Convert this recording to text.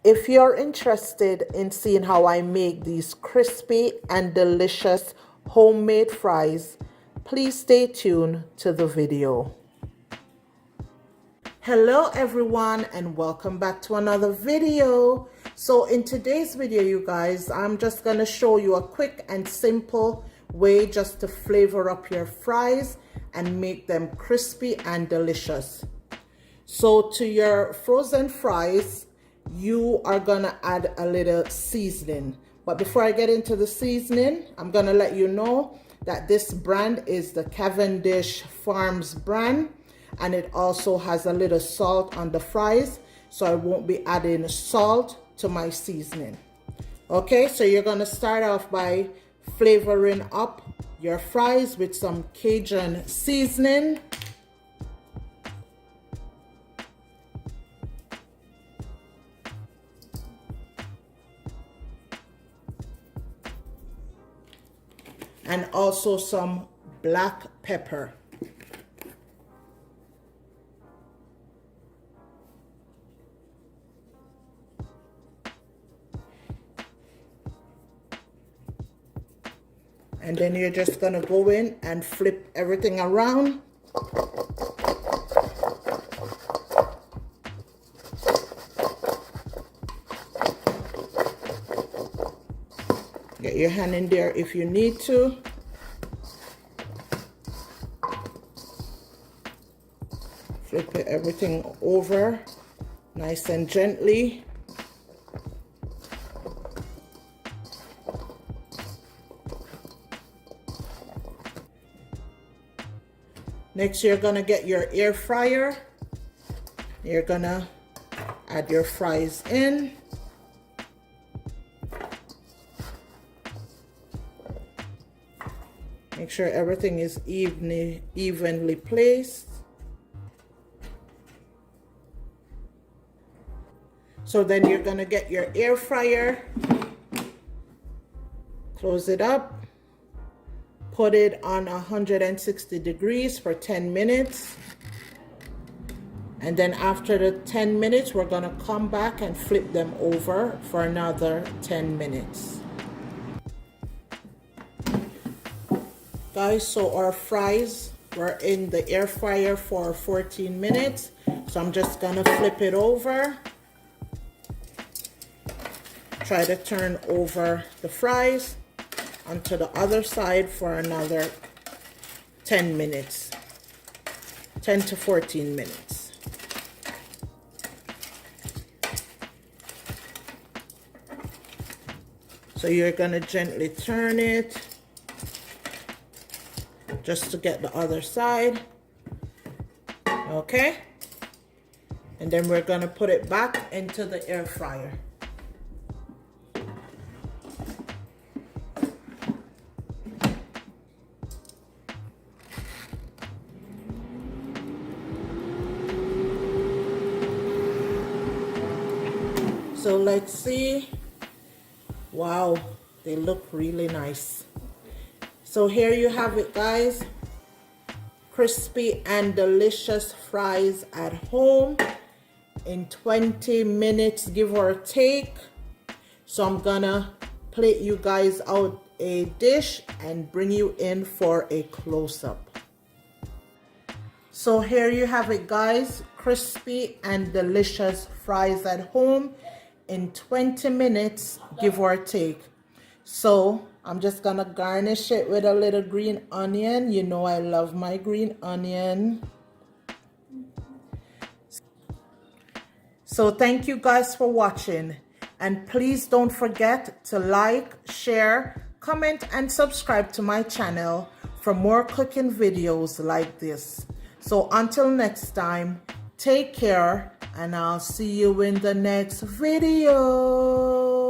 If you're interested in seeing how I make these crispy and delicious homemade fries, please stay tuned to the video. Hello everyone and welcome back to another video. So in today's video, you guys, I'm just going to show you a quick and simple way just to flavor up your fries and make them crispy and delicious. So to your frozen fries, you are gonna add a little seasoning. But before I get into the seasoning, I'm gonna let you know that this brand is the Cavendish Farms brand, and it also has a little salt on the fries, so I won't be adding salt to my seasoning. Okay, so you're gonna start off by flavoring up your fries with some Cajun seasoning. And also some black pepper. And then you're just gonna go in and flip everything around. Get your hand in there if you need to. Flip everything over nice and gently. Next, you're gonna get your air fryer. You're gonna add your fries in. Make sure everything is evenly placed. So then you're gonna get your air fryer, close it up, put it on 160 degrees for 10 minutes. And then after the 10 minutes, we're gonna come back and flip them over for another 10 minutes. Guys, so our fries were in the air fryer for 14 minutes. So I'm just gonna flip it over. Try to turn over the fries onto the other side for another 10 minutes, 10 to 14 minutes. So you're gonna gently turn it just to get the other side. Okay, and then we're gonna put it back into the air fryer. So let's see. Wow, they look really nice. So here you have it, guys. Crispy and delicious fries at home in 20 minutes, give or take. So I'm gonna plate you guys out a dish and bring you in for a close-up. So here you have it, guys. Crispy and delicious fries at home in 20 minutes, give or take. So I'm just gonna garnish it with a little green onion. You know I love my green onion. So thank you guys for watching, and please don't forget to like, share, comment, and subscribe to my channel for more cooking videos like this. So until next time, take care, and I'll see you in the next video.